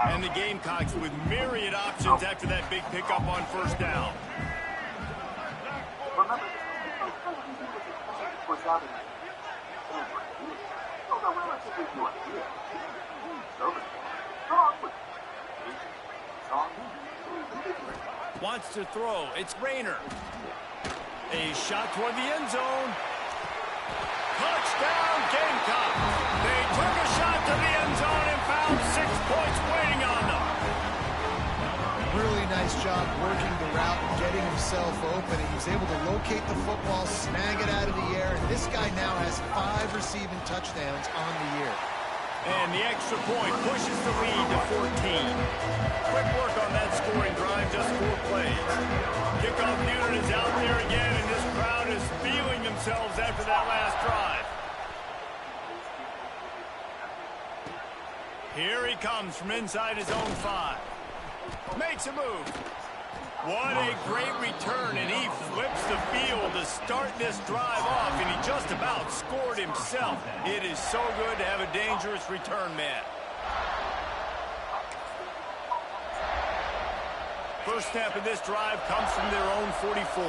And the Gamecocks with myriad options after that big pickup on first down. Wants to throw. It's Rayner. A shot toward the end zone. Touchdown, Gamecock. They took a shot to the end zone and found 6 points waiting on them. Really nice job working the route and getting himself open. He was able to locate the football, snag it out of the air, and this guy now has 5 receiving touchdowns on the year. And the extra point pushes the lead to 14. Quick work on that scoring drive, just 4 plays. Kickoff unit is out there again, and this crowd is feeling themselves after that last drive. Here he comes from inside his own 5. Makes a move. What a great return, and he flips the field to start this drive off, and he just about scored himself. It is so good to have a dangerous return man. First snap of this drive comes from their own 44.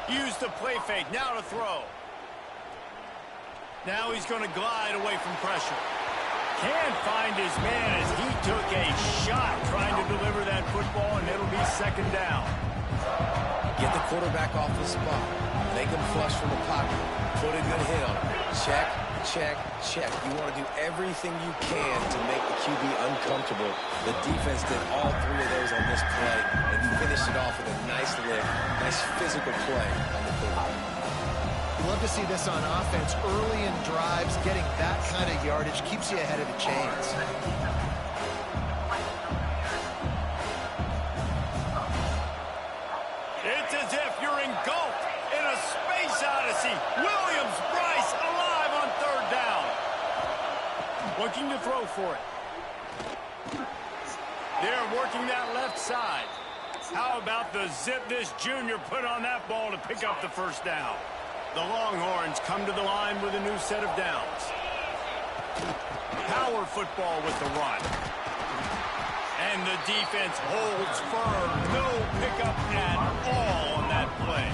Use the play fake, now to throw. Now he's going to glide away from pressure. Can't find his man as he took a shot trying to deliver that football, and it'll be second down. Get the quarterback off the spot. Make him flush from the pocket. Put a good hit on him. Check, check, check. You want to do everything you can to make the QB uncomfortable. The defense did all 3 of those on this play, and you finished it off with a nice lift, nice physical play on the quarterback. Love to see this on offense. Early in drives, getting that kind of yardage keeps you ahead of the chains. It's as if you're engulfed in a space odyssey. Williams-Brice alive on 3rd down. Looking to throw for it. They're working that left side. How about the zip this junior put on that ball to pick up the first down? The Longhorns come to the line with a new set of downs. Power football with the run. And the defense holds firm. No pickup at all on that play.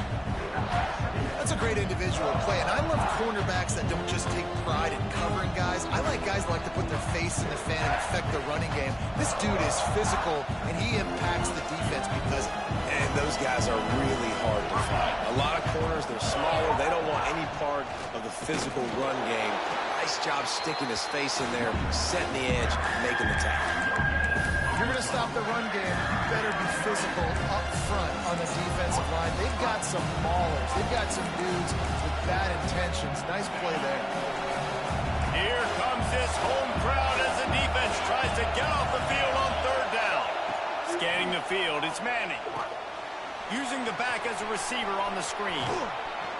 That's a great individual play, and I love cornerbacks that don't just take pride in covering guys. I like guys that like to put their face in the fan and affect the running game. This dude is physical, and he impacts the defense because of it. And those guys are really hard to fight. A lot of corners, they're smaller. They don't want any part of the physical run game. Nice job sticking his face in there, setting the edge, making the tackle. If you're going to stop the run game, you better be physical up front on the defensive line. They've got some maulers. They've got some dudes with bad intentions. Nice play there. Here comes this home crowd as the defense tries to get off the field on 3rd down. Scanning the field, it's Manning. Using the back as a receiver on the screen.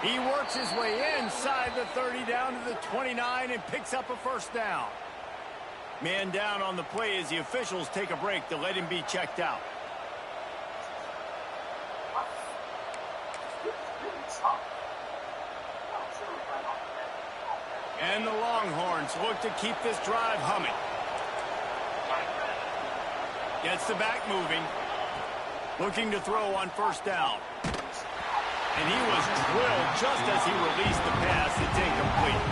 He works his way inside the 30 down to the 29 and picks up a first down. Man down on the play as the officials take a break to let him be checked out. And the Longhorns look to keep this drive humming. Gets the back moving. Looking to throw on first down. And he was drilled just as he released the pass. It's incomplete.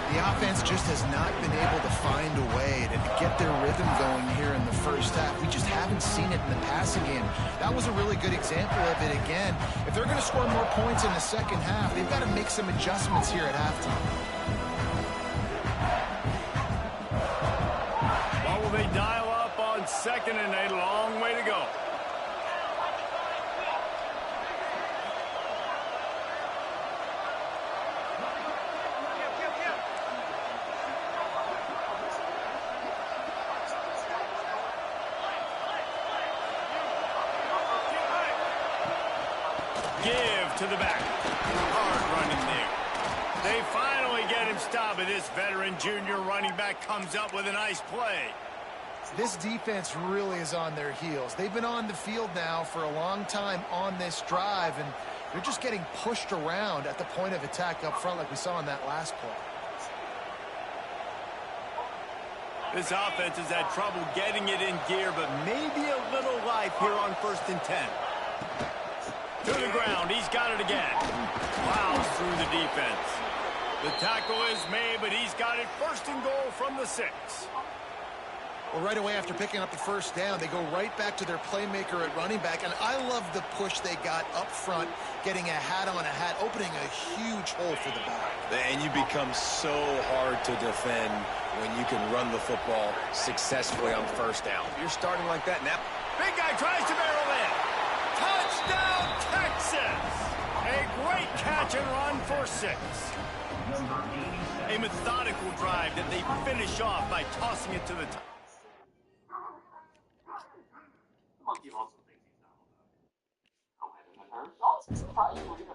The offense just has not been able to find a way to get their rhythm going here in the first half. We just haven't seen it in the passing game. That was a really good example of it again. If they're going to score more points in the second half, they've got to make some adjustments here at halftime. Well, will they dial up on 2nd and a long way to go? Give to the back. Hard running there. They finally get him stopped, but this veteran junior running back comes up with a nice play. This defense really is on their heels. They've been on the field now for a long time on this drive, and they're just getting pushed around at the point of attack up front like we saw in that last play. This offense has had trouble getting it in gear, but maybe a little life here on 1st and 10. To the ground. He's got it again. Plows through the defense. The tackle is made, but he's got it 1st and goal from the 6. Well, right away after picking up the 1st down, they go right back to their playmaker at running back. And I love the push they got up front, getting a hat on a hat, opening a huge hole for the back. And you become so hard to defend when you can run the football successfully on 1st down. If you're starting like that now. Big guy tries to barrel in. Touchdown, Texas! A great catch and run for 6. A methodical drive that they finish off by tossing it to the top. Monkey also thinks he's not allowed. However, the hurt also surprisingly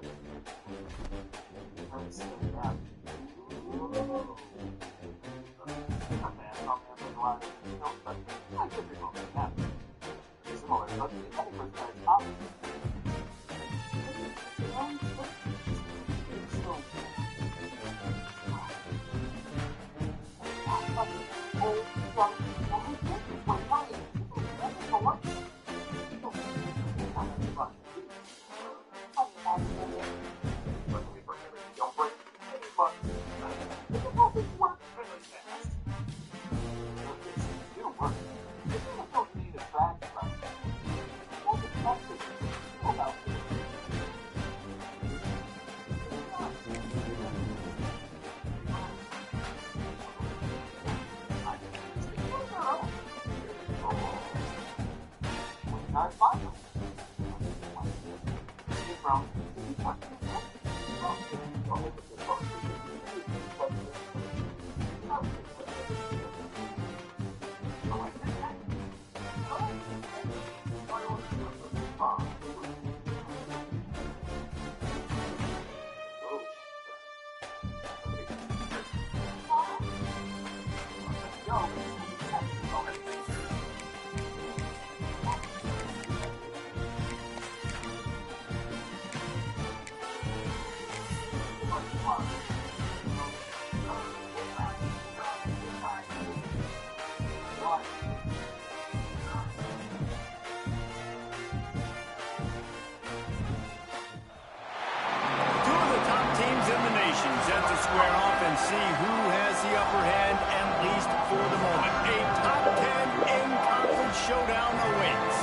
see who has the upper hand, at least for the moment. A top 10 in-conference showdown awaits.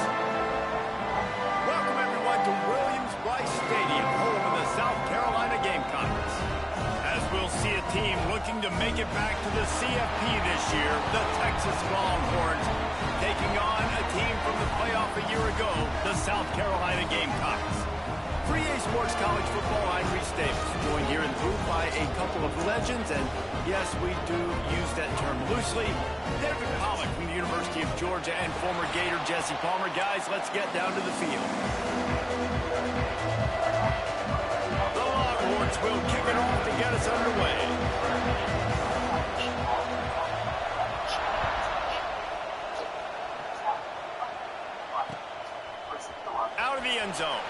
Welcome, everyone, to Williams-Brice Stadium, home of the South Carolina Gamecocks. As we'll see a team looking to make it back to the CFP this year, the Texas Longhorns, taking on a team from the playoff a year ago, the South Carolina Gamecocks. For EA Sports College Football, I'm Reese Davis, joined here in the booth by a couple of legends, and yes, we do use that term loosely. David Pollock from the University of Georgia and former Gator Jesse Palmer. Guys, let's get down to the field. The Longhorns will kick it off to get us underway. Out of the end zone.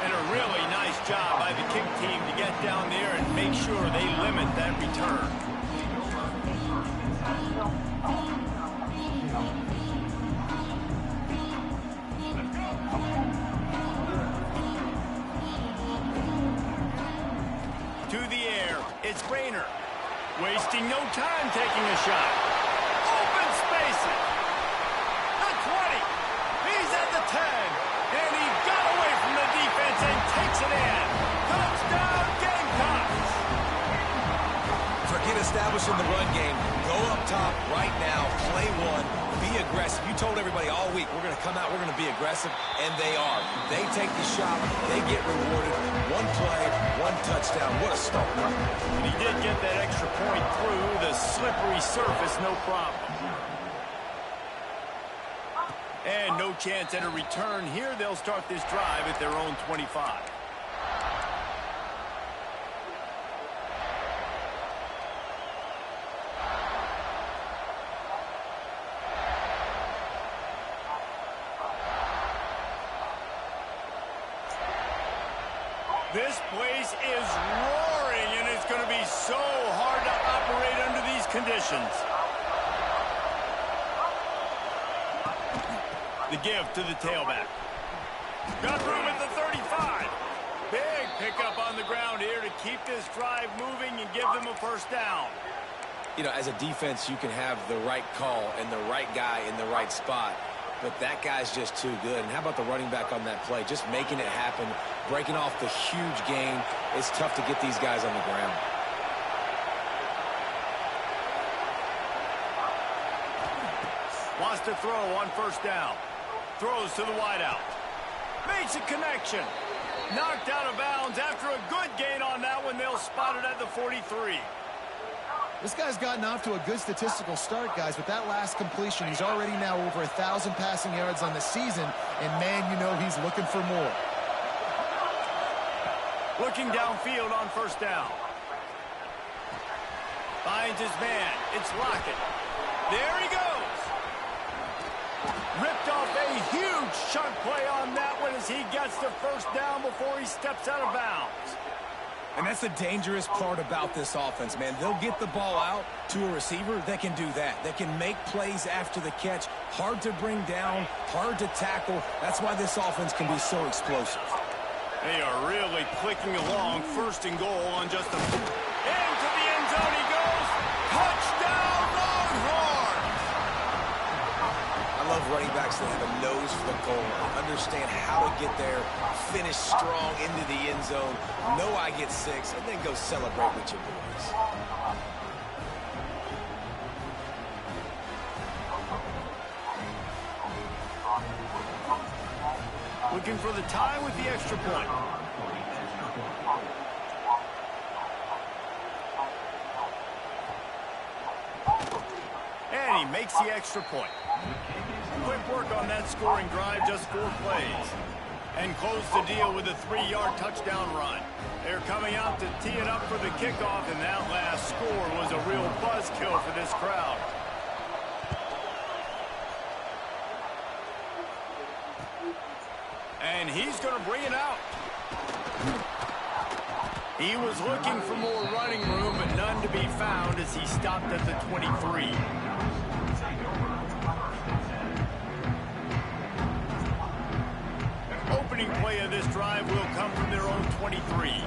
And a really nice job by the kick team to get down there and make sure they limit that return. To the air, it's Rayner. Wasting no time taking a shot. Open spaces. The 20. He's at the 10. And he got away from the defense and takes it in. Touchdown, Gamecocks! Forget establishing the run game. Go up top right now, play one, be aggressive. You told everybody all week, we're going to come out, we're going to be aggressive, and they are. They take the shot, they get rewarded. One play, one touchdown. What a start. And he did get that extra point through the slippery surface, no problem. And no chance at a return here. They'll start this drive at their own 25. This place is roaring, and it's going to be so hard to operate under these conditions. The give to the tailback. Got room at the 35. Big pickup on the ground here to keep this drive moving and give them a first down. You know, as a defense, you can have the right call and the right guy in the right spot, but that guy's just too good. And how about the running back on that play? Just making it happen, breaking off the huge gain. It's tough to get these guys on the ground. Wants to throw on first down. Throws to the wideout. Makes a connection. Knocked out of bounds after a good gain on that one. They'll spot it at the 43. This guy's gotten off to a good statistical start, guys. With that last completion, he's already now over 1,000 passing yards on the season. And, man, you know he's looking for more. Looking downfield on first down. Finds his man. It's Lockett. There he goes. Ripped off a huge chunk play on that one as he gets the first down before he steps out of bounds. And that's the dangerous part about this offense, man. They'll get the ball out to a receiver that can do that. That can make plays after the catch. Hard to bring down, hard to tackle. That's why this offense can be so explosive. They are really clicking along. First and goal on just a... Into the end zone he goes. Touchdown, Longhorns! I love running backs that have a nose for the goal, understand how to get there, finish strong into the end zone, know I get 6, and then go celebrate with your boys. Looking for the tie with the extra point. And he makes the extra point. Quick work on that scoring drive, just 4 plays. And close the deal with a 3-yard touchdown run. They're coming out to tee it up for the kickoff, and that last score was a real buzzkill for this crowd. And he's going to bring it out. He was looking for more running room, but none to be found as he stopped at the 23. Opening play of this drive will come from their own 23.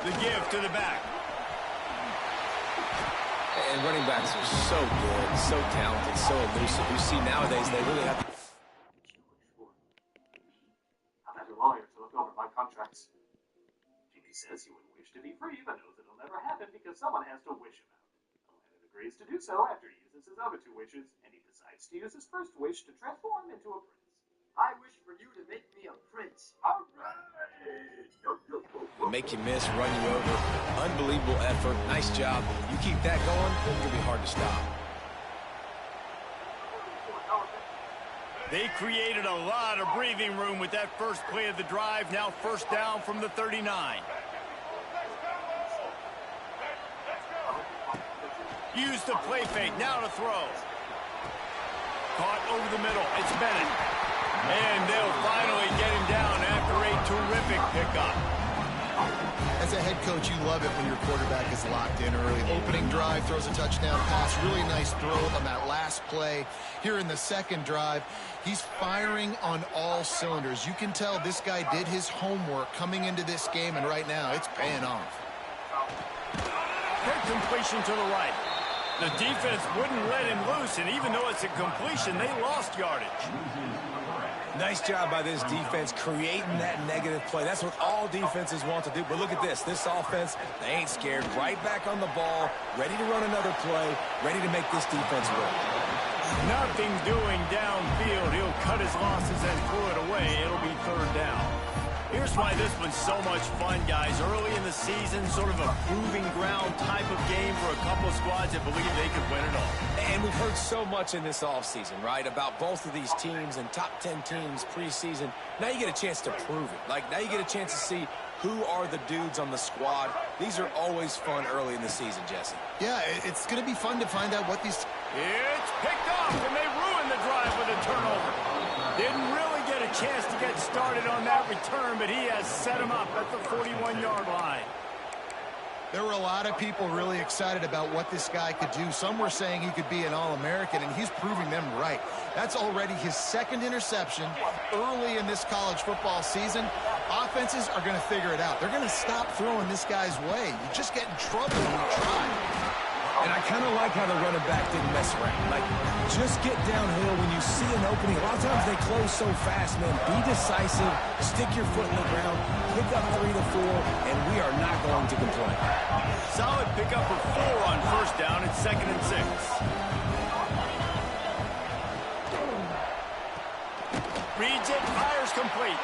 The give to the back. And running backs are so good, so talented, so elusive. You see nowadays they really have... I've had a lawyer to look over my contracts. Jimmy says he would wish to be free, but knows it'll never happen because someone has to wish him out. Alanin agrees to do so after he uses his other 2 wishes, and he decides to use his first wish to transform into a prince. I wish for you to make me a prince. All right! Make you miss, run you over. Unbelievable effort. Nice job. You keep that going, it's going to be hard to stop. They created a lot of breathing room with that first play of the drive. Now first down from the 39. Use the play fake. Now to throw. Caught over the middle. It's Bennett. And they'll finally get him down after a terrific pickup. As a head coach, you love it when your quarterback is locked in early. Opening drive, throws a touchdown pass. Really nice throw on that last play. Here in the second drive, he's firing on all cylinders. You can tell this guy did his homework coming into this game, and right now it's paying off. Quick completion to the right. The defense wouldn't let him loose, and even though it's a completion, they lost yardage. Nice job by this defense creating that negative play. That's what all defenses want to do. But look at this. This offense, they ain't scared. Right back on the ball, ready to run another play, ready to make this defense work. Nothing doing downfield. He'll cut his losses and throw it away. It'll be third down. Here's why this one's so much fun, guys. Early in the season, sort of a proving ground type of game for a couple of squads that believe they could win it all. And we've heard so much in this offseason, right, about both of these teams and top 10 teams preseason. Now you get a chance to prove it. Like, now you get a chance to see who are the dudes on the squad. These are always fun early in the season, Jesse. Yeah, it's going to be fun to find out what these... It's picked off, and they ruined the drive with a turnover. Didn't really get a chance to get started on that return, but he has set him up at the 41-yard line. There were a lot of people really excited about what this guy could do. Some were saying he could be an All-American, and he's proving them right. That's already his second interception early in this college football season. Offenses are going to figure it out. They're going to stop throwing this guy's way. You just get in trouble when you try. And I kind of like how the running back didn't mess around. Like, just get downhill when you see an opening. A lot of times they close so fast, man. Be decisive, stick your foot in the ground, pick up 3 to 4, and we are not going to complain. Solid pickup for 4 on first down and 2nd and 6. Reads it, fires complete.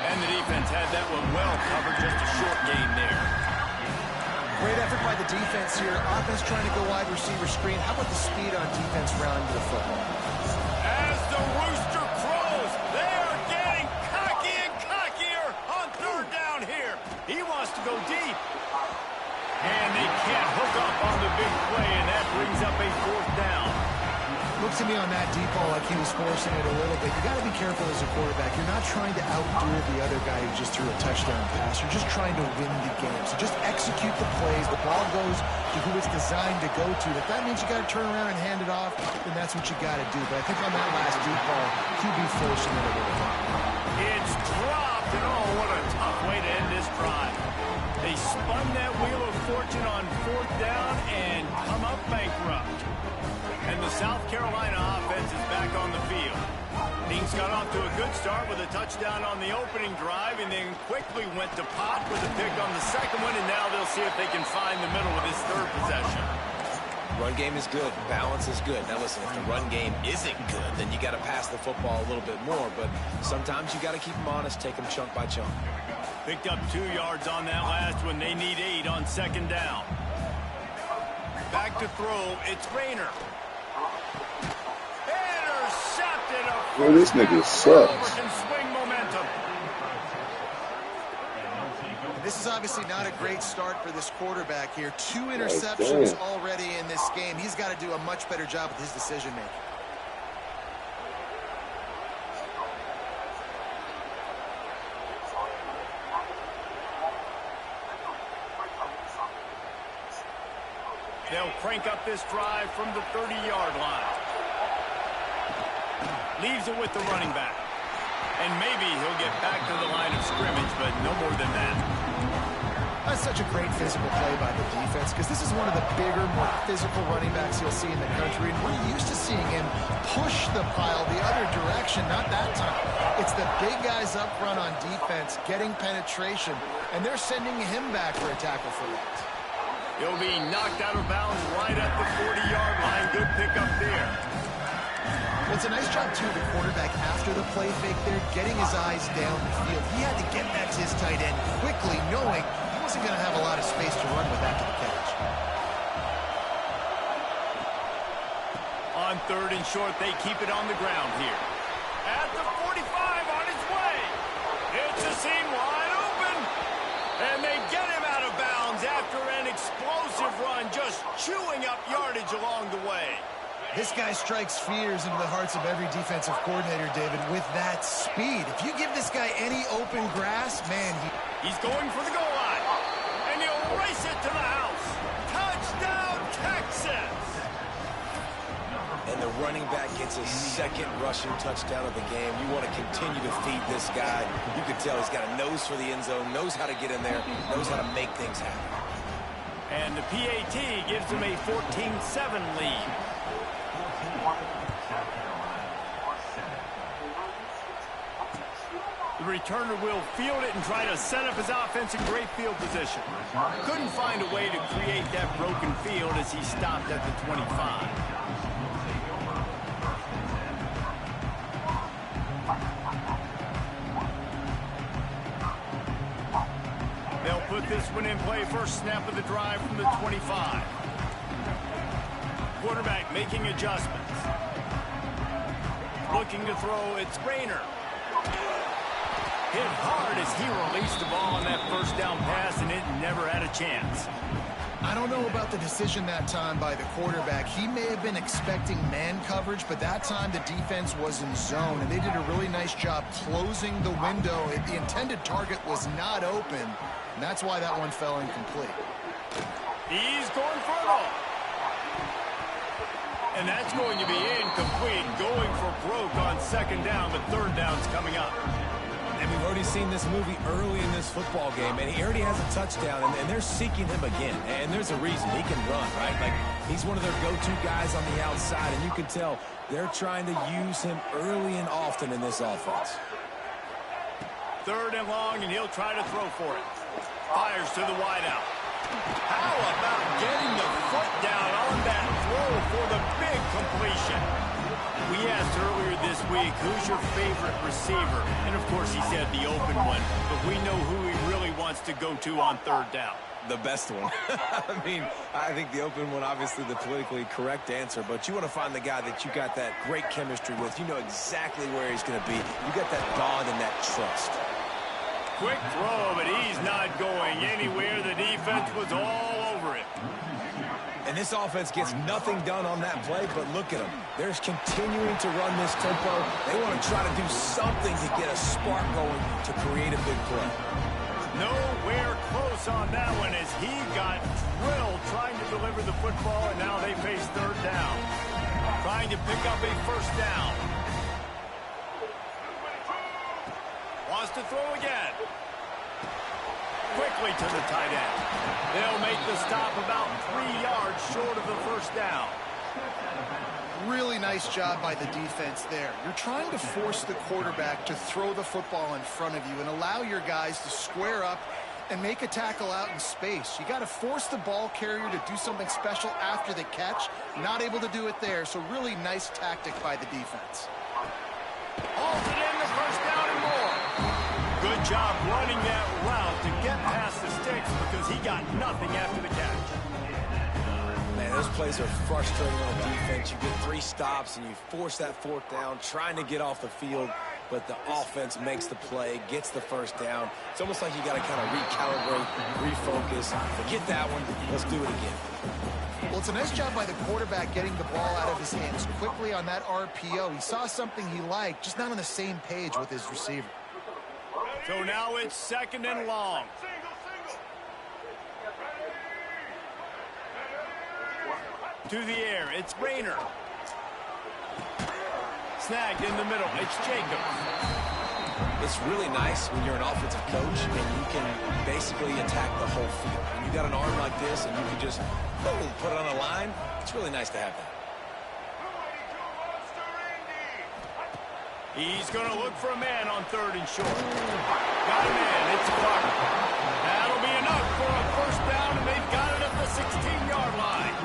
And the defense had that one well covered, just a short gain there. Great effort by the defense here. Offense trying to go wide receiver screen. How about the speed on defense rounding to the football? As the rooster crows, they are getting cocky and cockier on 3rd down here. He wants to go deep. And they can't hook up on the big play, and that brings up a 4th down. Looks to me on that deep ball like he was forcing it a little bit. You got to be careful as a quarterback. You're not trying to outdo the other guy who just threw a touchdown pass. You're just trying to win the game. So just execute the plays. The ball goes to who it's designed to go to. If that means you got to turn around and hand it off, then that's what you got to do. But I think on that last deep ball, QB forcing it a little bit. It's dropped, and oh, what a tough way to end this drive. They spun that wheel of fortune on 4th down and come up bankrupt. And the South Carolina offense is back on the field. Things got off to a good start with a touchdown on the opening drive and then quickly went to pot with a pick on the second one, and now they'll see if they can find the middle with this 3rd possession. Run game is good. Balance is good. Now, listen, if the run game isn't good, then you got to pass the football a little bit more. But sometimes you got to keep them honest, take them chunk by chunk. Picked up 2 yards on that last one. They need 8 on 2nd down. Back to throw. It's Rayner. Intercepted. Well, this nigga sucks. Can swing momentum. This is obviously not a great start for this quarterback here. 2 interceptions already in this game. He's got to do a much better job with his decision-making. They'll crank up this drive from the 30-yard line. Leaves it with the running back. And maybe he'll get back to the line of scrimmage, but no more than that. That's such a great physical play by the defense because this is one of the bigger, more physical running backs you'll see in the country. And we're used to seeing him push the pile the other direction, not that time. It's the big guys up front on defense getting penetration, and they're sending him back for a tackle for loss. He'll be knocked out of bounds right at the 40-yard line. Good pickup there. Well, it's a nice job, too, the quarterback after the play fake there, getting his eyes down the field. He had to get back to his tight end quickly, knowing he wasn't going to have a lot of space to run with after the catch. On 3rd and short, they keep it on the ground here. At the 45, on his way. It's a seam wide open. And they get him out of bounds after an explosive run, just chewing up yardage along the way. This guy strikes fears into the hearts of every defensive coordinator, David, with that speed. If you give this guy any open grass, man, he's going for the goal line. And he'll race it to the house. Touchdown, Texas! And the running back gets his 2nd rushing touchdown of the game. You want to continue to feed this guy. You can tell he's got a nose for the end zone, knows how to get in there, knows how to make things happen. And the PAT gives him a 14-7 lead. The returner will field it and try to set up his offense in great field position. Couldn't find a way to create that broken field as he stopped at the 25. They'll put this one in play. First snap of the drive from the 25. Quarterback making adjustments. Looking to throw, it's Rayner. Hit hard as he released the ball on that first down pass, and it never had a chance. I don't know about the decision that time by the quarterback. He may have been expecting man coverage, but that time the defense was in zone, and they did a really nice job closing the window. The intended target was not open, and that's why that one fell incomplete. He's going for it all. And that's going to be incomplete, going for broke on second down, but third down's coming up. And we've already seen this movie early in this football game, and he already has a touchdown, and they're seeking him again. And there's a reason. He can run, right? Like, he's one of their go-to guys on the outside, and you can tell they're trying to use him early and often in this offense. Third and long, and he'll try to throw for it. Fires to the wideout. How about getting the foot down on that throw for the big completion? We asked earlier this week, who's your favorite receiver? And, of course, he said the open one. But we know who he really wants to go to on third down. The best one. I mean, I think the open one, obviously the politically correct answer, but you want to find the guy that you got that great chemistry with. You know exactly where he's going to be. You got that bond and that trust. Quick throw, but he's not going anywhere. The defense was all over it. And this offense gets nothing done on that play, but look at them. They're continuing to run this tempo. They want to try to do something to get a spark going to create a big play. Nowhere close on that one as he got drilled trying to deliver the football, and now they face third down. Trying to pick up a first down. Wants to throw again. Quickly to the tight end. They'll make the stop about 3 yards short of the first down. Really nice job by the defense there. You're trying to force the quarterback to throw the football in front of you and allow your guys to square up and make a tackle out in space. You got to force the ball carrier to do something special after the catch. Not able to do it there, so really nice tactic by the defense. Hauls it in, the first down and more. Good job running that route to get past the sticks because he got nothing after the catch. Man, those plays are frustrating on defense. You get 3 stops and you force that fourth down, trying to get off the field, but the offense makes the play, gets the first down. It's almost like you got to kind of recalibrate, refocus. Forget that one. Let's do it again. Well, it's a nice job by the quarterback getting the ball out of his hands quickly on that RPO. He saw something he liked, just not on the same page with his receiver. So now it's second and long. To the air, it's Rayner. Snagged in the middle, it's Jacobs. It's really nice when you're an offensive coach and you can basically attack the whole field. When you got an arm like this and you can just put it on a line, it's really nice to have that. He's going to look for a man on third and short. Got a man, it's Clark. That'll be enough for a first down, and they've got it at the 16-yard line.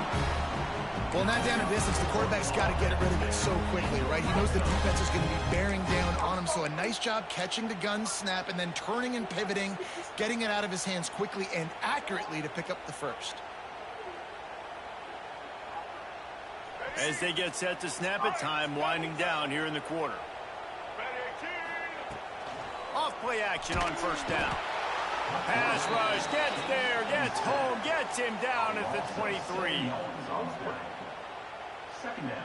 Well, not down a distance. The quarterback's got to get rid of it so quickly, right? He knows the defense is going to be bearing down on him, so a nice job catching the gun snap and then turning and pivoting, getting it out of his hands quickly and accurately to pick up the first. As they get set to snap it, time winding down here in the quarter. Off play action on first down. Pass rush, gets there, gets home, gets him down at the 23. Second down.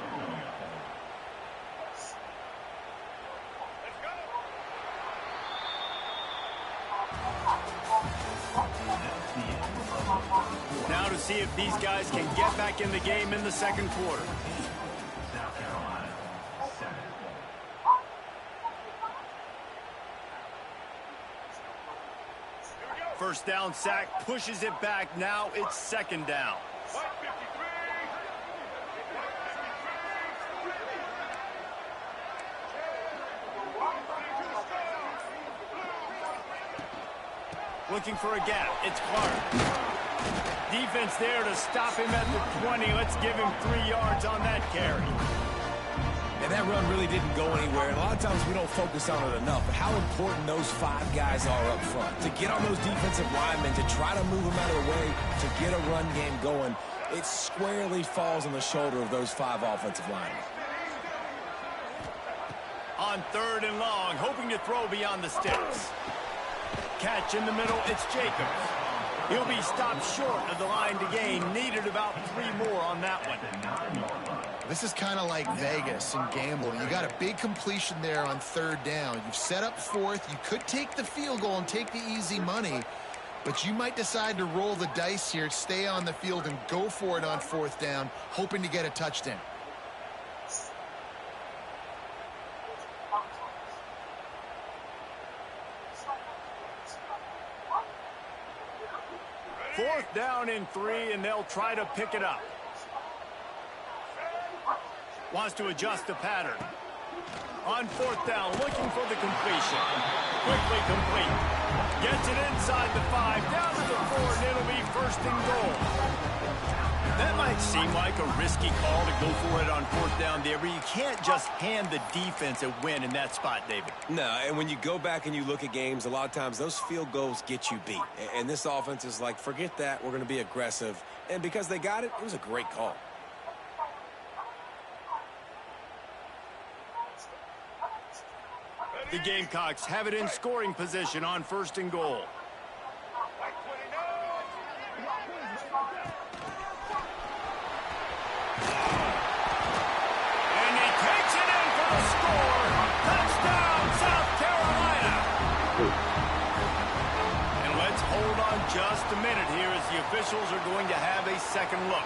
Now to see if these guys can get back in the game in the second quarter. First down sack, pushes it back. Now it's second down. Looking for a gap. It's Clark. Defense there to stop him at the 20. Let's give him 3 yards on that carry. And that run really didn't go anywhere. And a lot of times we don't focus on it enough. But how important those 5 guys are up front. To get on those defensive linemen, to try to move them out of the way, to get a run game going, it squarely falls on the shoulder of those 5 offensive linemen. On third and long, hoping to throw beyond the sticks. Catch in the middle, it's Jacobs. He'll be stopped short of the line to gain. Needed about 3 more on that one. This is kind of like Vegas and gambling. You got a big completion there on third down. You've set up fourth. You could take the field goal and take the easy money, But you might decide to roll the dice here, stay on the field, and go for it on 4th down, hoping to get a touchdown. Fourth down and 3, and they'll try to pick it up. Wants to adjust the pattern. On 4th down, looking for the completion. Quickly complete. Gets it inside the 5, down to the 4, and it'll be 1st and goal. That might seem like a risky call to go for it on 4th down there, but you can't just hand the defense a win in that spot, David. No, and when you go back and you look at games, a lot of times those field goals get you beat. And this offense is like, forget that, we're going to be aggressive. And because they got it, it was a great call. The Gamecocks have it in scoring position on 1st and goal. And he takes it in for the score. Touchdown, South Carolina. And let's hold on just a minute here as the officials are going to have a second look.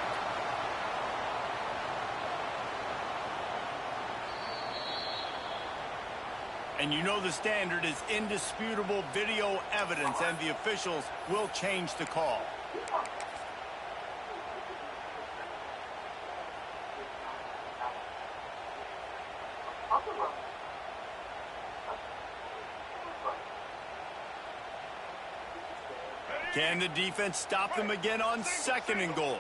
And you know the standard is indisputable video evidence, and the officials will change the call. Can the defense stop them again on 2nd and goal?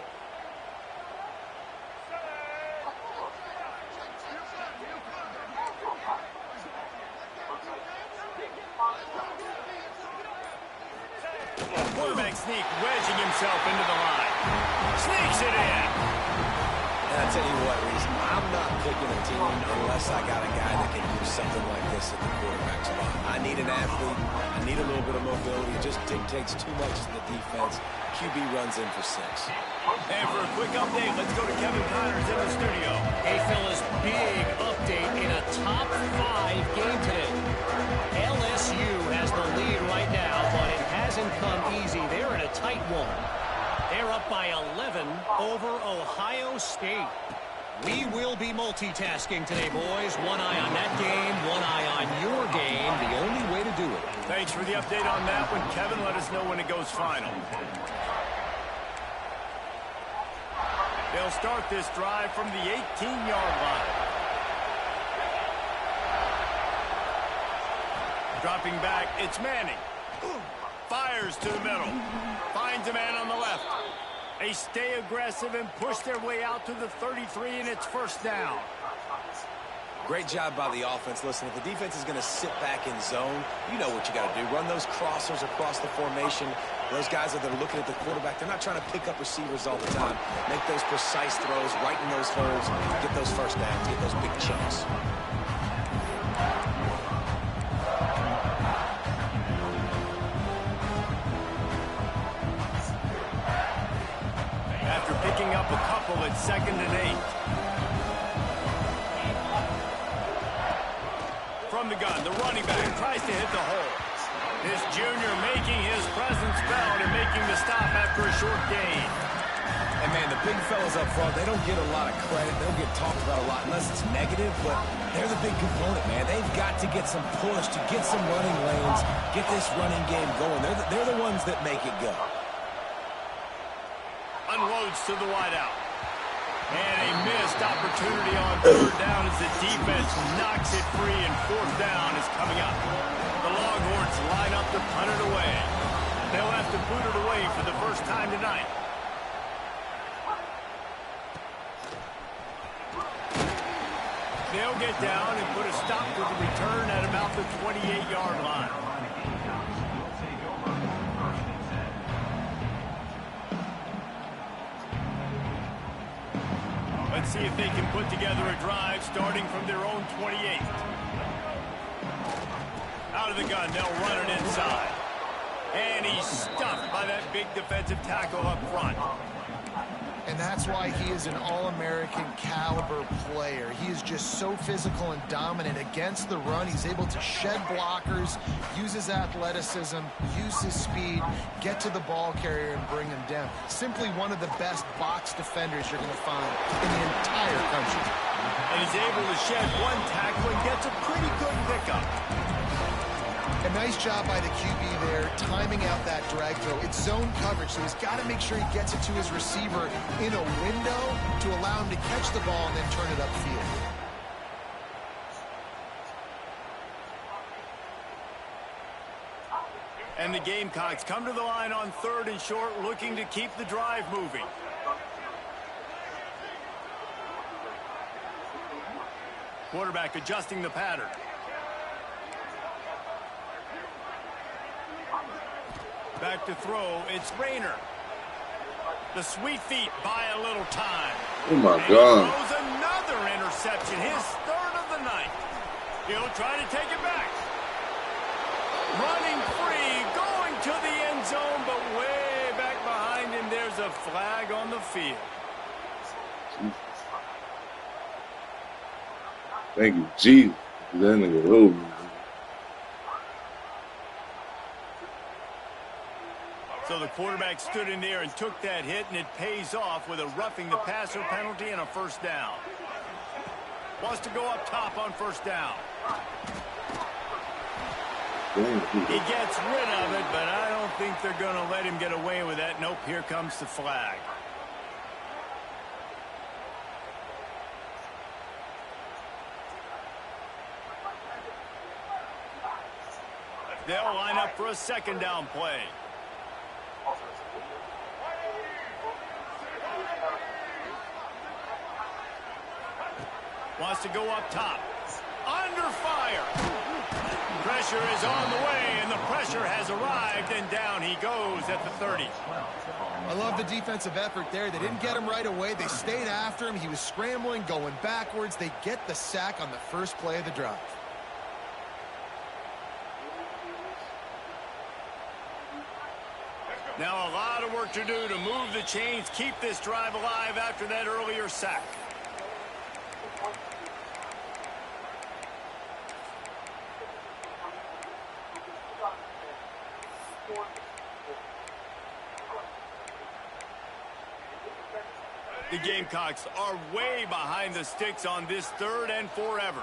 Quarterback sneak, wedging himself into the line. Sneaks it in. And I tell you what, Reese, I'm not picking a team unless I got a guy that can do something like this at the quarterback spot. I need an athlete. I need a little bit of mobility. It just dictates too much to the defense. QB runs in for 6. And for a quick update, let's go to Kevin Connors in the studio. Hey, fellas, big update in a top 5 game today. LSU has the lead right now, but it hasn't come easy. They're in a tight one. They're up by 11 over Ohio State. We will be multitasking today, boys. One eye on that game, one eye on your game. The only way to do it. Thanks for the update on that one, Kevin. Let us know when it goes final. They'll start this drive from the 18-yard line. Dropping back, it's Manning. Fires to the middle. Finds a man on the left. They stay aggressive and push their way out to the 33, and it's 1st down. Great job by the offense. Listen, if the defense is going to sit back in zone, you know what you got to do. Run those crossers across the formation. Those guys that are looking at the quarterback, they're not trying to pick up receivers all the time. Make those precise throws, right in those holes, get those 1st downs, get those big chunks. After picking up a couple at 2nd and 8. From the gun, the running back tries to hit the hole. This junior making his presence felt and making the stop after a short gain. And, man, the big fellas up front, they don't get a lot of credit. They don't get talked about a lot unless it's negative, but they're the big component, man. They've got to get some push, to get some running lanes, get this running game going. They're the ones that make it go. Unloads to the wideout. And a missed opportunity on 3rd down as the defense knocks it free, and 4th down is coming up. The Longhorns line up to punt it away. They'll have to boot it away for the first time tonight. They'll get down and put a stop to the return at about the 28-yard line. Let's see if they can put together a drive starting from their own 28. Out of the gun, they'll run it inside. And he's stuffed by that big defensive tackle up front. And that's why he is an All-American caliber player. He is just so physical and dominant against the run. He's able to shed blockers, use his athleticism, use his speed, get to the ball carrier and bring him down. Simply one of the best box defenders you're going to find in the entire country. And he's able to shed one tackle and gets a pretty good pickup. A nice job by the QB there, timing out that drag throw. It's zone coverage, so he's got to make sure he gets it to his receiver in a window to allow him to catch the ball and then turn it upfield. And the Gamecocks come to the line on 3rd and short, looking to keep the drive moving. Quarterback adjusting the pattern. Back to throw, it's Rayner. The sweet feet buy a little time. Oh my And God. he throws another interception, his 3rd of the night. He'll try to take it back. Running free, going to the end zone, but way back behind him, there's a flag on the field. Thank you, Jesus. That nigga over. So the quarterback stood in there and took that hit, and it pays off with a roughing the passer penalty and a 1st down. Wants to go up top on 1st down. He gets rid of it, but I don't think they're going to let him get away with that. Nope, here comes the flag. They'll line up for a 2nd down play. Wants to go up top. Under fire. Pressure is on the way, and the pressure has arrived, and down he goes at the 30. I love the defensive effort there. They didn't get him right away. They stayed after him. He was scrambling, going backwards. They get the sack on the first play of the drive. Now a lot of work to do to move the chains, keep this drive alive after that earlier sack. The Gamecocks are way behind the sticks on this 3rd and forever.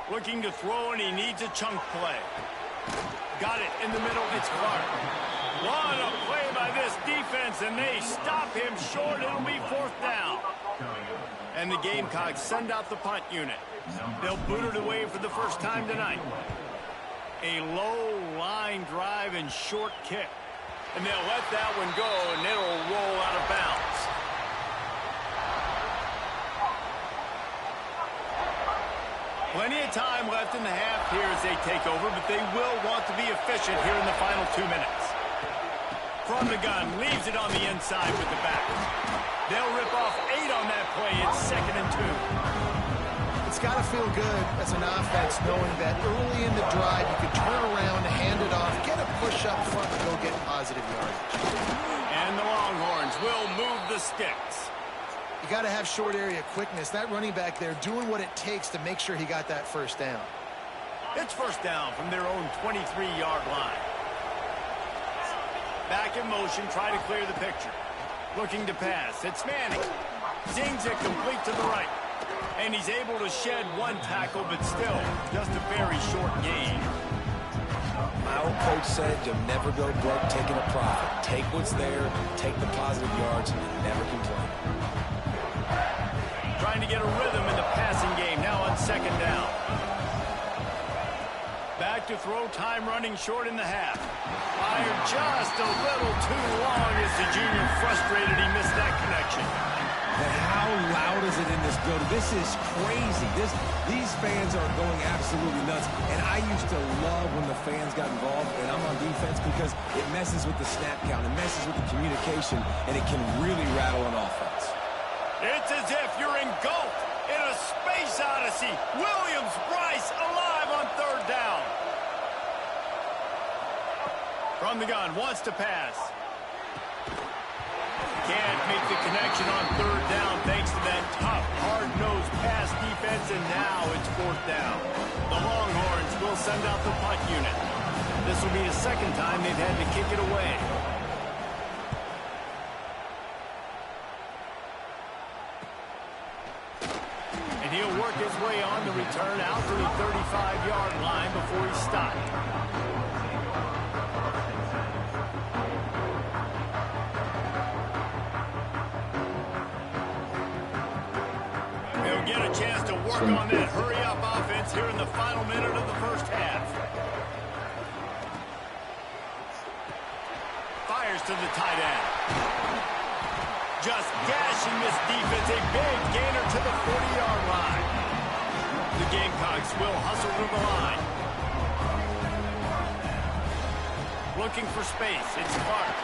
Looking to throw, and he needs a chunk play. Got it in the middle. It's Clark. What a play by this defense, and they stop him short. It'll be 4th down. And the Gamecocks send out the punt unit. They'll boot it away for the first time tonight. A low line drive and short kick. And they'll let that one go, and it'll roll out of bounds. Plenty of time left in the half here as they take over, but they will want to be efficient here in the final 2 minutes. From the gun, leaves it on the inside with the back. They'll rip off 8 on that play. It's 2nd and 2. It's got to feel good as an offense knowing that early in the drive you can turn around, hand it off, get a push up front, and go get positive yardage. And the Longhorns will move the sticks. You got to have short area quickness. That running back there doing what it takes to make sure he got that 1st down. It's 1st down from their own 23-yard line. Back in motion, try to clear the picture. Looking to pass. It's Manning. Zings it complete to the right. And he's able to shed one tackle, but still just a very short gain. My old coach said you'll never go broke taking a profit. Take what's there, take the positive yards, and never complain. Trying to get a rhythm in the passing game now on 2nd down. Back to throw, time running short in the half. Fired just a little too long as the junior frustrated he missed that connection. But how loud is it in this building? This is crazy. These fans are going absolutely nuts. And I used to love when the fans got involved, and I'm on defense, because it messes with the snap count. It messes with the communication, and it can really rattle an offense. It's as if you're engulfed in a space odyssey. Williams-Brice alive on 3rd down. From the gun, wants to pass. Can't make the connection on third down thanks to that tough, hard-nosed pass defense, and now it's fourth down. The Longhorns will send out the punt unit. This will be the second time they've had to kick it away. And he'll work his way on the return out to the 35-yard line before he's stopped. Get a chance to work on that hurry-up offense here in the final minute of the first half. Fires to the tight end. Just gashing this defense. A big gainer to the 40-yard line. The Gamecocks will hustle to the line. Looking for space. It's Clark.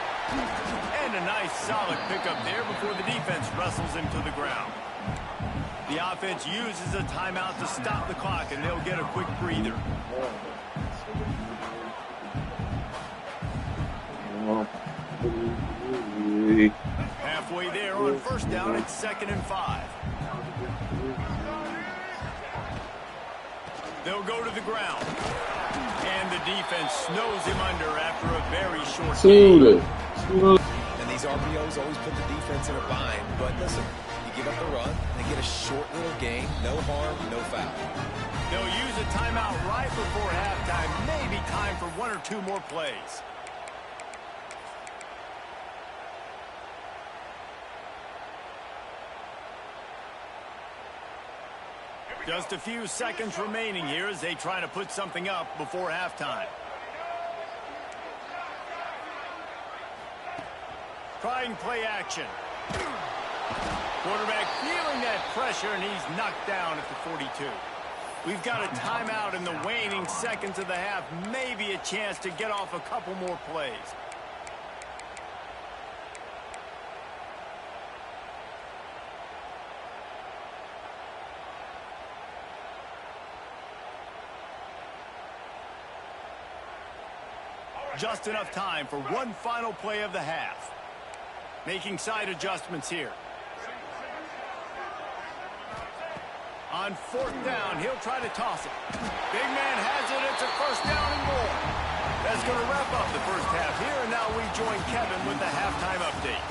And a nice solid pickup there before the defense wrestles him to the ground. The offense uses a timeout to stop the clock, and they'll get a quick breather. Halfway there on first down, it's 2nd and 5. They'll go to the ground. And the defense snows him under after a very short game. And these RPOs always put the defense in a bind, but listen, give up the run, they get a short little gain, no harm, no foul. They'll use a timeout right before halftime, maybe time for 1 or 2 more plays. Just a few seconds remaining here as they try to put something up before halftime. Trying play action. Quarterback feeling that pressure, and he's knocked down at the 42. We've got a timeout in the waning seconds of the half. Maybe a chance to get off a couple more plays. Just enough time for one final play of the half. Making side adjustments here. On 4th down, he'll try to toss it. Big man has it. It's a first down and more. That's going to wrap up the first half here, and now we join Kevin with the halftime update.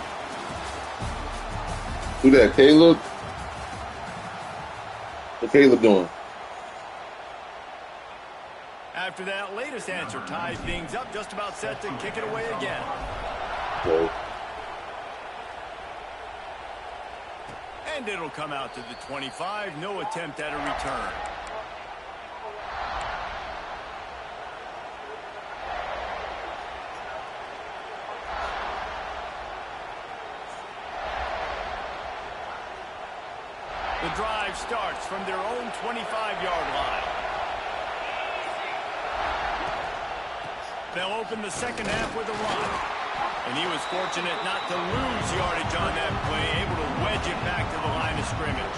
Who that, Caleb? What's Caleb doing? After that latest answer ties things up, just about set to kick it away again. Okay. And it'll come out to the 25. No attempt at a return. The drive starts from their own 25-yard line. They'll open the second half with a run. And he was fortunate not to lose yardage on that play, able to wedge it back to the line of scrimmage.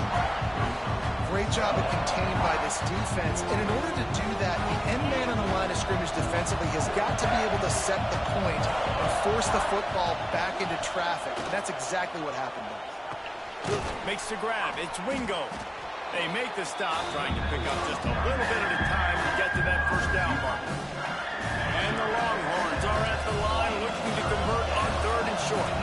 Great job at contained by this defense. And in order to do that, the end man on the line of scrimmage defensively has got to be able to set the point and force the football back into traffic. And that's exactly what happened there. Makes the grab. It's Wingo. They make the stop, trying to pick up just a little bit at a time to get to that first down marker. And the Longhorns are at the line looking to convert on 3rd and short.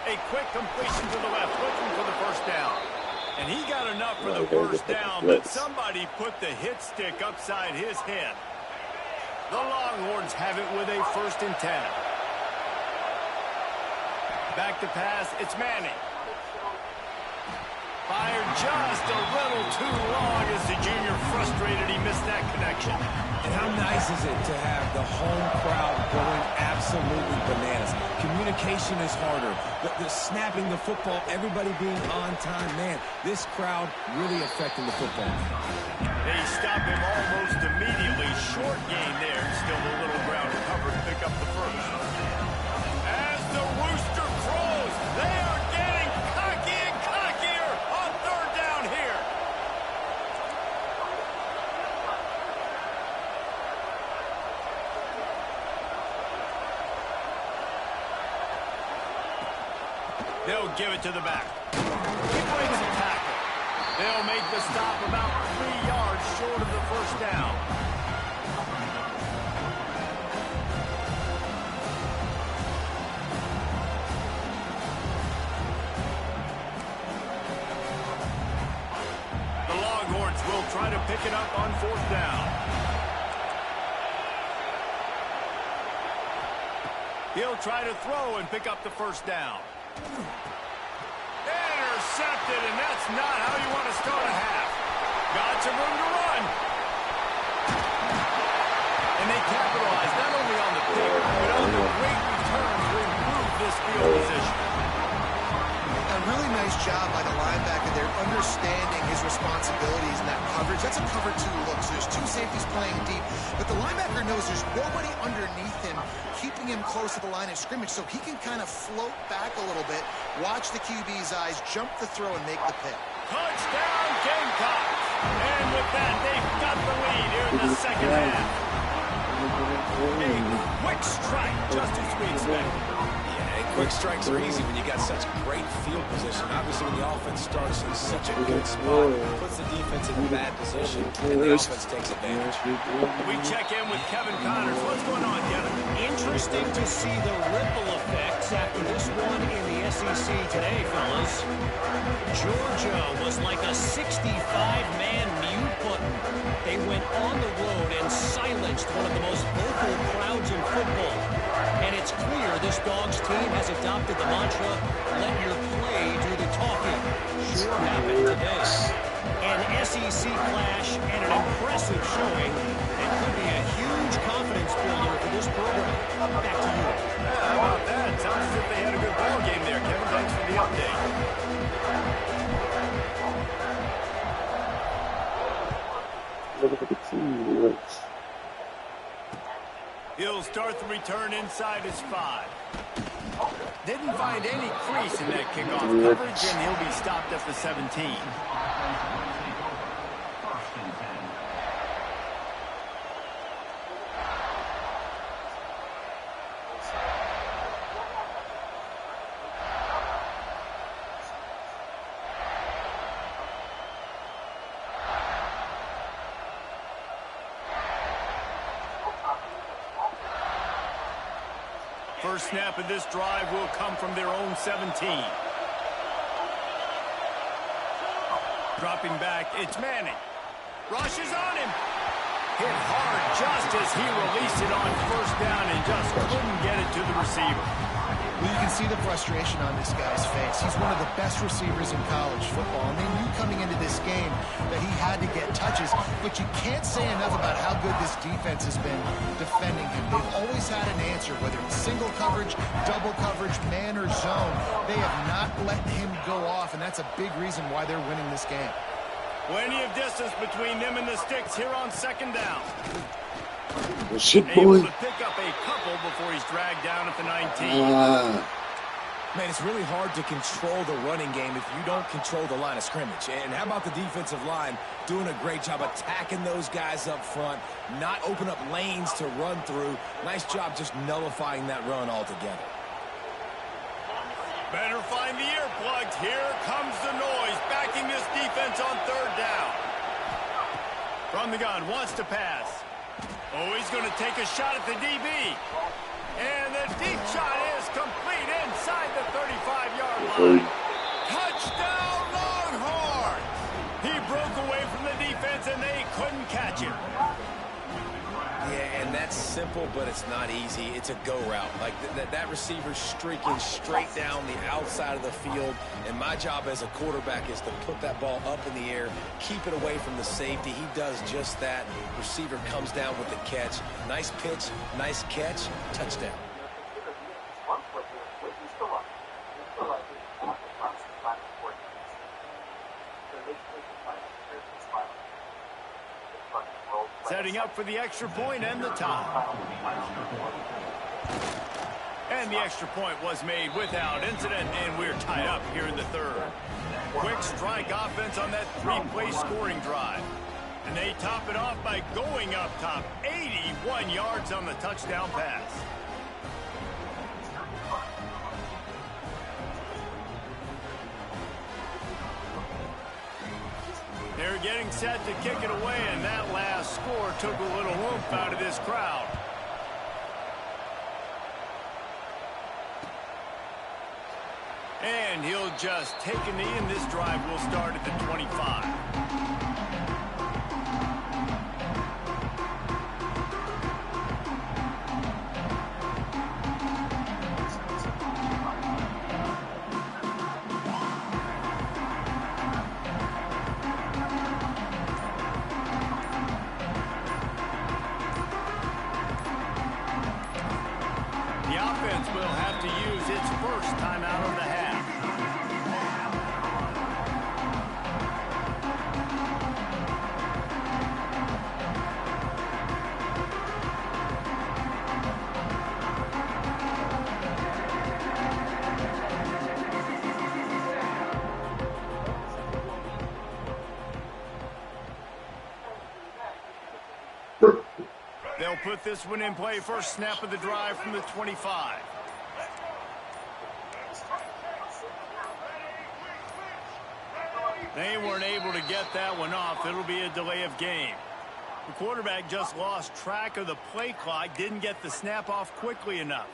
A quick completion to the left, looking for the first down. And he got enough for the first down, but somebody put the hit stick upside his head. The Longhorns have it with a 1st and 10. Back to pass, it's Manning. Fired just a little too long as the junior frustrated. He missed that connection. And how nice is it to have the home crowd going absolutely bananas? Communication is harder. The snapping the football, everybody being on time. Man, this crowd really affecting the football. They stop him almost immediately. Short gain there. Still a little ground to cover to pick up the first. As the rooster crows, they are getting cocky and cockier on 3rd down here. They'll give it to the back. He breaks the tackle. They'll make the stop about 3 yards short of the first down. The Longhorns will try to pick it up on 4th down. He'll try to throw and pick up the first down. Intercepted, and that's not how you want to start a half. Got some room to run. And they capitalize not only on the pick, but on the great return to improve this field position. A really nice job by the linebacker there, understanding his responsibilities in that coverage. That's a cover 2 look, so there's 2 safeties playing deep. But the linebacker knows there's nobody underneath him, keeping him close to the line of scrimmage, so he can kind of float back a little bit, watch the QB's eyes, jump the throw, and make the pick. Touchdown, Gamecocks! And with that, they've got the lead here in the second half. A quick strike, just as we expected. Yeah, and quick strikes are easy when you got such great field position. Obviously, when the offense starts in such a good spot, it puts the defense in a bad position, and the offense takes advantage. We check in with Kevin Connors. What's going on, Kevin? Interesting to see the ripple effects after this one in the SEC today, fellas. Georgia was like a 65-man mute button. They went on the road and silenced one of the most vocal crowds in football. And it's clear this Dogs team has adopted the mantra, let your play do the talking. Sure happened today. An SEC clash and an impressive showing. It could be a huge confidence builder for this program. Back to you. Yeah, how about that? Sounds as if they had a good ball game there, Kevin. Thanks for the update. He'll start the return inside his 5. Didn't find any crease in that kickoff coverage, and he'll be stopped at the 17. First snap of this drive will come from their own 17. Dropping back, it's Manning. Rushes on him. Hit hard just as he released it on first down and just couldn't get it to the receiver. Well, you can see the frustration on this guy's face. He's one of the best receivers in college football, and they knew coming into this game that he had to get touches, but you can't say enough about how good this defense has been defending him. They've always had an answer, whether it's single coverage, double coverage, man or zone. They have not let him go off, and that's a big reason why they're winning this game. Plenty of distance between them and the sticks here on second down. Well, shit, Able boy. to pick up a couple before he's dragged down at the 19. Man, it's really hard to control the running game if you don't control the line of scrimmage. And how about the defensive line doing a great job attacking those guys up front, not open up lanes to run through. Nice job just nullifying that run altogether. Better find the earplugs. Here comes the noise, backing this defense on third down. From the gun, wants to pass. Oh, he's going to take a shot at the DB. And the deep shot is complete inside the 35-yard line. Touchdown, Longhorns! He broke away from the defense, and they couldn't catch him. Yeah, and that's simple, but it's not easy. It's a go route. Like that receiver's streaking straight down the outside of the field, and my job as a quarterback is to put that ball up in the air, keep it away from the safety. He does just that. Receiver comes down with the catch. Nice pitch, nice catch, touchdown. Setting up for the extra point and the tie. And the extra point was made without incident, and we're tied up here in the third. Quick strike offense on that three-play scoring drive. And they top it off by going up top, 81 yards on the touchdown pass. getting set to kick it away, and that last score took a little oomph out of this crowd. And he'll just take a knee, and this drive will start at the 25. The offense will have to use its first timeout of the half. They'll put this one in play. First snap of the drive from the 25. They weren't able to get that one off. It'll be a delay of game. The quarterback just lost track of the play clock, didn't get the snap off quickly enough.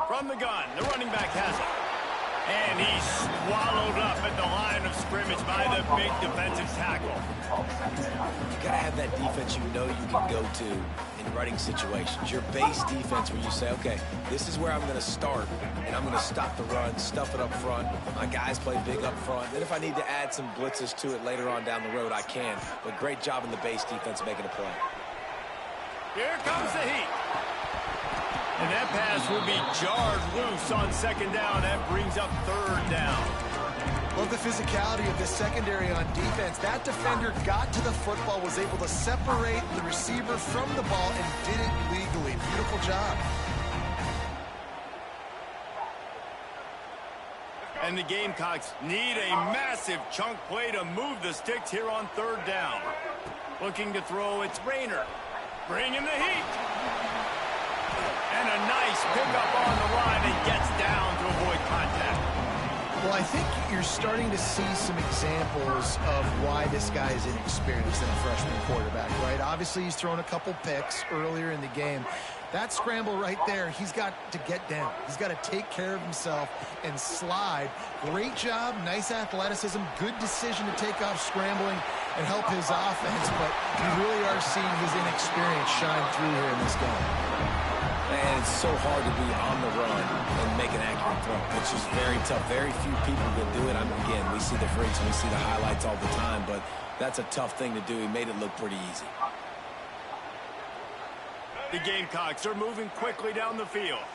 From the gun, the running back has it. And he's swallowed up at the line of scrimmage by the big defensive tackle. You got to have that defense you know you can go to in running situations. Your base defense where you say, okay, this is where I'm going to start, and I'm going to stop the run, stuff it up front. My guys play big up front. Then if I need to add some blitzes to it later on down the road, I can. But great job in the base defense making a play. Here comes the heat. And that pass will be jarred loose on second down. That brings up third down. Love the physicality of the secondary on defense. That defender got to the football, was able to separate the receiver from the ball, and did it legally. Beautiful job. And the Gamecocks need a massive chunk play to move the sticks here on third down. Looking to throw, it's Rayner. Bringing the heat. And a nice pickup on the line and gets down to avoid contact. Well, I think you're starting to see some examples of why this guy is inexperienced in a freshman quarterback, right? Obviously, he's thrown a couple picks earlier in the game. That scramble right there, he's got to get down. He's got to take care of himself and slide. Great job, nice athleticism, good decision to take off scrambling and help his offense, but you really are seeing his inexperience shine through here in this game. And it's so hard to be on the run and make an accurate throw. It's just very tough. Very few people can do it. I mean, again, we see the freaks and we see the highlights all the time, but that's a tough thing to do. He made it look pretty easy. The Gamecocks are moving quickly down the field.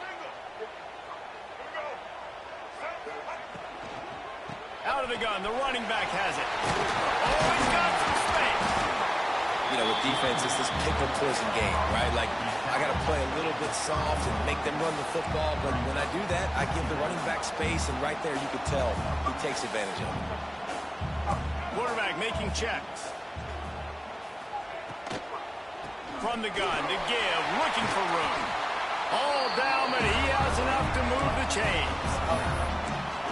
Out of the gun, the running back has it. Oh, he's got some space. You know, with defense, it's this pick or poison game, right? Like, I got to play a little bit soft and make them run the football, but when I do that, I give the running back space, and right there you could tell he takes advantage of it. Quarterback making checks. From the gun to give, looking for room. All down, but he has enough to move the chains.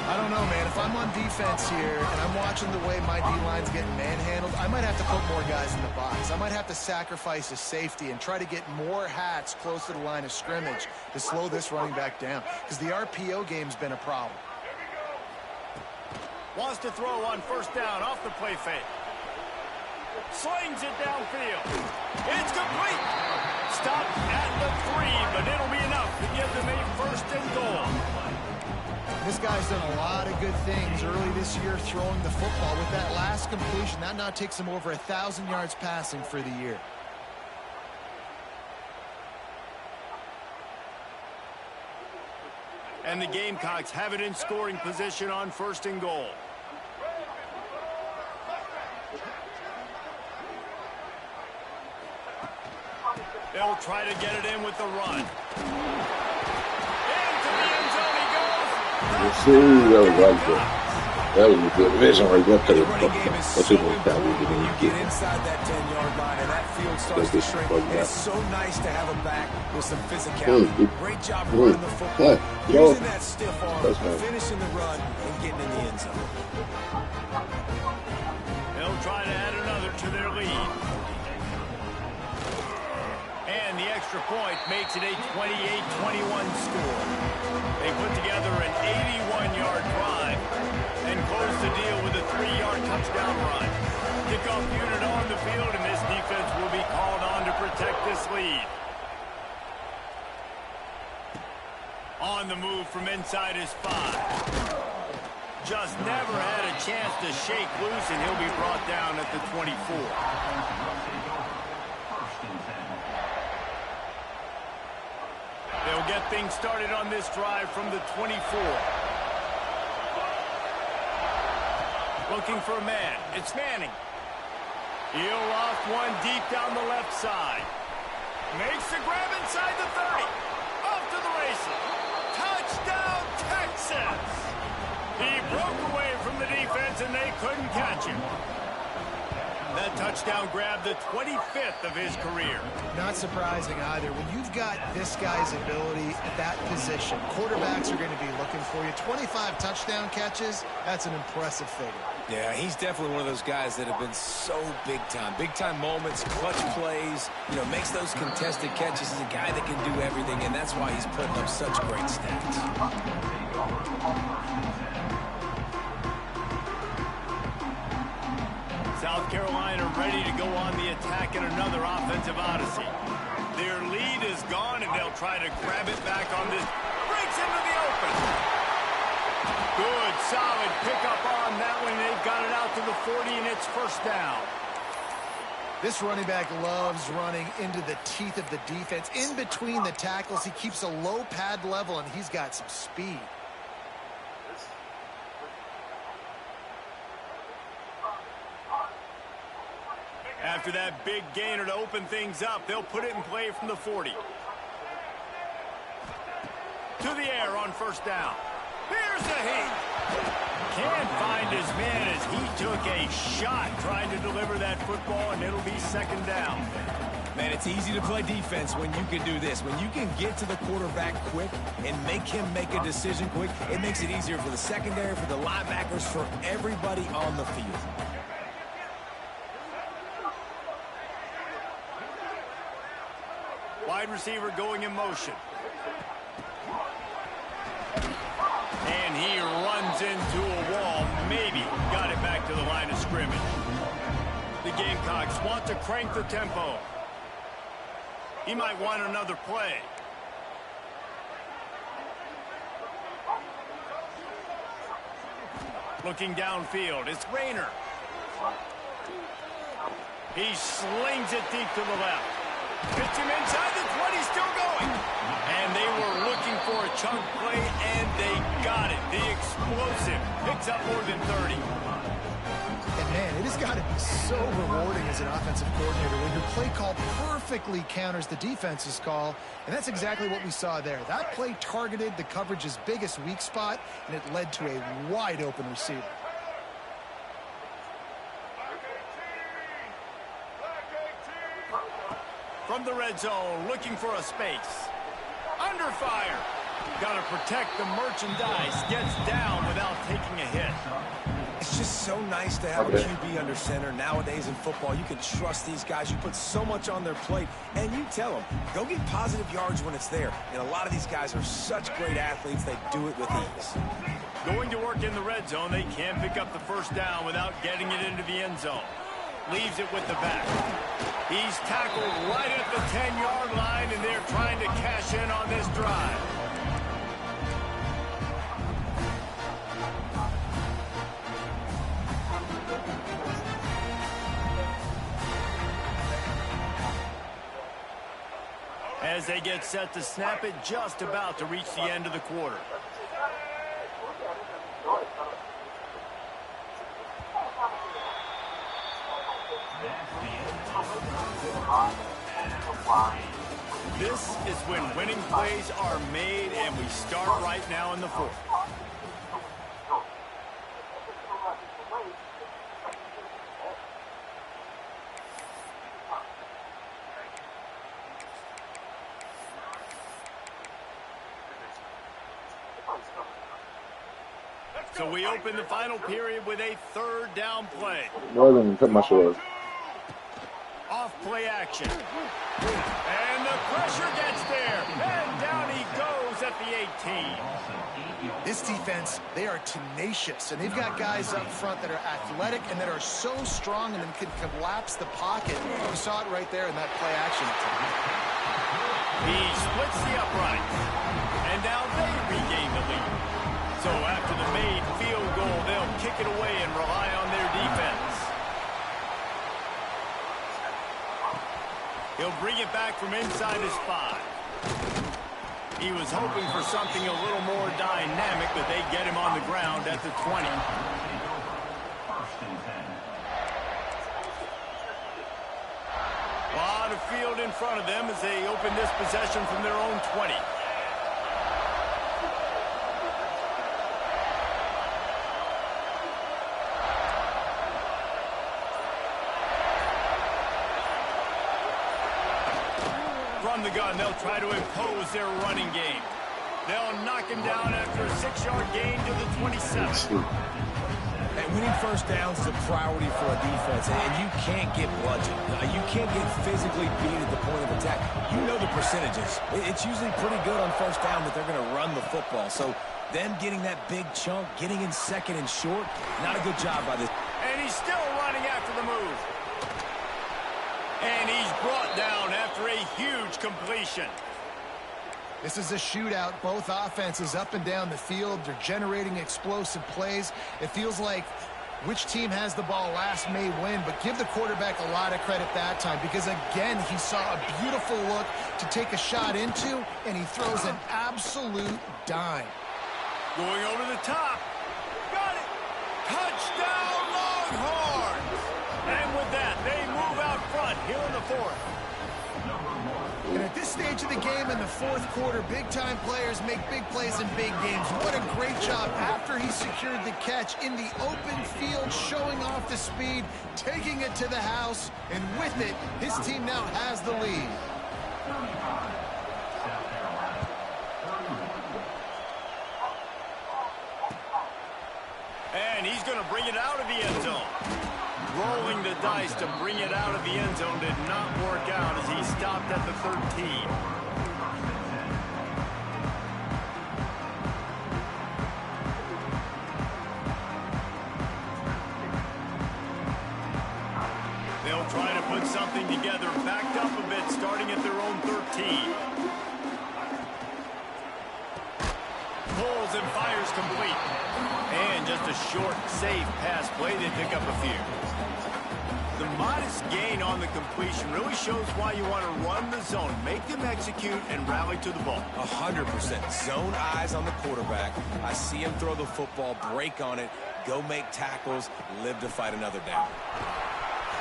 I don't know, man. If I'm on defense here and I'm watching the way my D-line's getting manhandled, I might have to put more guys in the box. I might have to sacrifice a safety and try to get more hats close to the line of scrimmage to slow this running back down, because the RPO game's been a problem. Wants to throw on first down off the play fake. Slings it downfield. It's complete. Stopped at the 3, but it'll be enough to give them a first and goal. This guy's done a lot of good things early this year throwing the football. With that last completion, that now takes him over 1,000 yards passing for the year. And the Gamecocks have it in scoring position on first and goal. They'll try to get it in with the run. See, that was like that. That was a good vision right there. The running game is so important when you get inside that 10-yard line and that field starts to shrink. And it's so nice to have a back with some physicality. Great job running the football, using that stiff arm, finishing the run, and getting in the end zone. They'll try to add another to their lead. And the extra point makes it a 28-21 score. They put together an 81-yard drive and close the deal with a 3-yard touchdown run. Kickoff unit on the field, and this defense will be called on to protect this lead. On the move from inside his 5. Just never had a chance to shake loose, and he'll be brought down at the 24. They'll get things started on this drive from the 24. Looking for a man. It's Manning. He'll loft one deep down the left side. Makes the grab inside the 30. Off to the races. Touchdown, Texas! He broke away from the defense, and they couldn't catch him. That touchdown grabbed the 25th of his career. Not surprising either. When you've got this guy's ability at that position, quarterbacks are going to be looking for you. 25 touchdown catches, that's an impressive figure. Yeah, he's definitely one of those guys that have been so big time. Big time moments, clutch plays, makes those contested catches. He's a guy that can do everything, and that's why he's putting up such great stats. South Carolina ready to go on the attack in another offensive odyssey. Their lead is gone, and they'll try to grab it back on this. Breaks into the open. Good, solid pickup on that one. They've got it out to the 40, and it's first down. This running back loves running into the teeth of the defense. In between the tackles, he keeps a low pad level, and he's got some speed. After that big gainer to open things up, they'll put it in play from the 40. To the air on first down. Here's the heat. Can't find his man as he took a shot trying to deliver that football, and it'll be second down. Man, it's easy to play defense when you can do this. When you can get to the quarterback quick and make him make a decision quick, it makes it easier for the secondary, for the linebackers, for everybody on the field. Wide receiver going in motion. And he runs into a wall. Maybe got it back to the line of scrimmage. The Gamecocks want to crank the tempo. He might want another play. Looking downfield, it's Rayner. He slings it deep to the left. Hits him inside the 20, still going. And they were looking for a chunk play, and they got it. The explosive picks up more than 30. And man, it has got to be so rewarding as an offensive coordinator when your play call perfectly counters the defense's call. And that's exactly what we saw there. That play targeted the coverage's biggest weak spot, and it led to a wide open receiver. From the red zone, looking for a space. Under fire. Got to protect the merchandise. Gets down without taking a hit. It's just so nice to have a QB under center. Nowadays in football, you can trust these guys. You put so much on their plate, and you tell them, go get positive yards when it's there. And a lot of these guys are such great athletes, they do it with ease. Going to work in the red zone, they can't pick up the first down without getting it into the end zone. Leaves it with the back. He's tackled right at the 10-yard line, and they're trying to cash in on this drive. As they get set to snap it, just about to reach the end of the quarter. This is when winning plays are made, and we start right now in the fourth. He's covered. So we open the final period with a third down play. Well, let me cut my shorts. Off play action. And the pressure gets there. And down he goes at the 18. This defense, they are tenacious, and they've got guys up front that are athletic and that are so strong and then can collapse the pocket. You saw it right there in that play action. He splits the uprights. And now they regain the lead. So after the made field goal, they'll kick it away and rely on their defense. He'll bring it back from inside his 5. He was hoping for something a little more dynamic, but they get him on the ground at the 20. A lot of field in front of them as they open this possession from their own 20. From the gun, they'll try to impose their running game. They'll knock him down after a 6-yard gain to the 27. And winning first downs is a priority for a defense, and you can't get bludgeoned. You can't get physically beat at the point of attack. You know the percentages. It's usually pretty good on first down that they're going to run the football. So them getting that big chunk, getting in second and short, not a good job by this. And he's still running after the move. And he's brought down after a huge completion. This is a shootout. Both offenses up and down the field. They're generating explosive plays. It feels like which team has the ball last may win, but give the quarterback a lot of credit that time because, again, he saw a beautiful look to take a shot into, and he throws an absolute dime. Going over the top. Got it. Touchdown, Longhorns. And with that, they move out front here in the 4th. And at this stage of the game in the 4th quarter, big-time players make big plays in big games. What a great job after he secured the catch in the open field, showing off the speed, taking it to the house, and with it, his team now has the lead. And he's going to bring it out of the end zone. Rolling the dice to bring it out of the end zone did not work out as he stopped at the 13. They'll try to put something together, backed up a bit, starting at their own 13. Pulls and fires complete. And just a short, safe pass play. They pick up a few. The modest gain on the completion really shows why you want to run the zone, make them execute, and rally to the ball. 100%. Zone eyes on the quarterback. I see him throw the football, break on it, go make tackles, live to fight another down.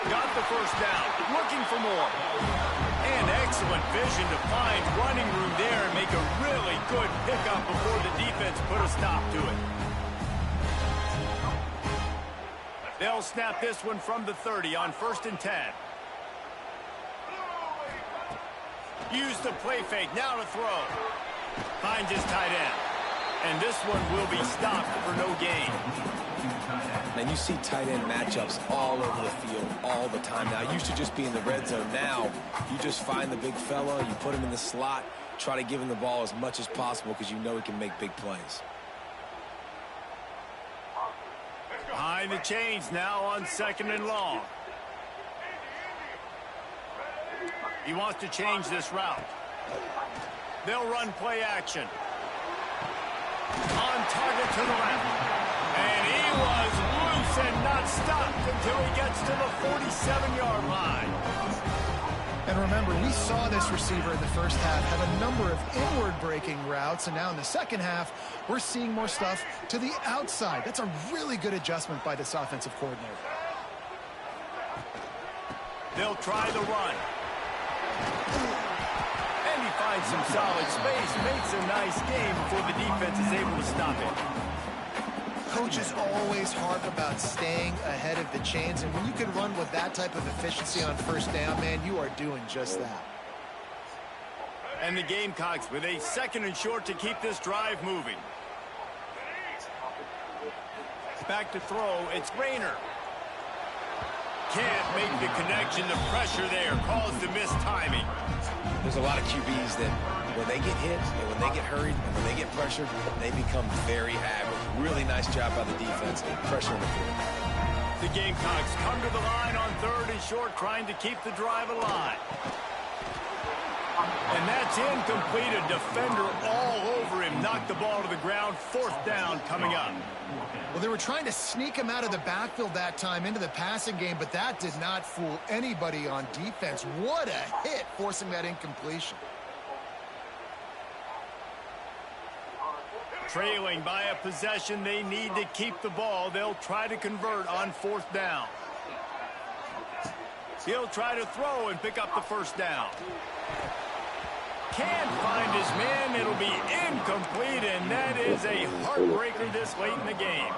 Got the first down, looking for more. And excellent vision to find running room there and make a really good pickup before the defense put a stop to it. They'll snap this one from the 30 on 1st and 10. Use the play fake, now to throw. Finds his tight end. And this one will be stopped for no gain. And you see tight end matchups all over the field all the time. Now, it used to just be in the red zone. Now, you just find the big fella, you put him in the slot, try to give him the ball as much as possible because you know he can make big plays. Behind the chains now on 2nd and long. He wants to change this route. They'll run play action. On target to the left. And he was loose and not stopped until he gets to the 47-yard line. And remember, we saw this receiver in the first half have a number of inward-breaking routes, and now in the second half, we're seeing more stuff to the outside. That's a really good adjustment by this offensive coordinator. They'll try the run. And he finds some solid space, makes a nice game before the defense is able to stop it. Coaches always harp about staying ahead of the chains, and when you can run with that type of efficiency on first down, man, you are doing just that. And the Gamecocks with a 2nd and short to keep this drive moving. back to throw. It's Rayner. Can't make the connection. The pressure there caused the missed timing. There's a lot of QBs that when they get hit and when they get hurried and when they get pressured, they become very agile. Really nice job by the defense pressuring the field. The Gamecocks come to the line on 3rd and short, trying to keep the drive alive. And that's incomplete. A defender all over him. Knocked the ball to the ground. 4th down coming up. Well, they were trying to sneak him out of the backfield that time into the passing game, but that did not fool anybody on defense. What a hit, forcing that incompletion. Trailing by a possession, they need to keep the ball. They'll try to convert on 4th down. He'll try to throw and pick up the 1st down. Can't find his man. It'll be incomplete, and that is a heartbreaker this late in the game.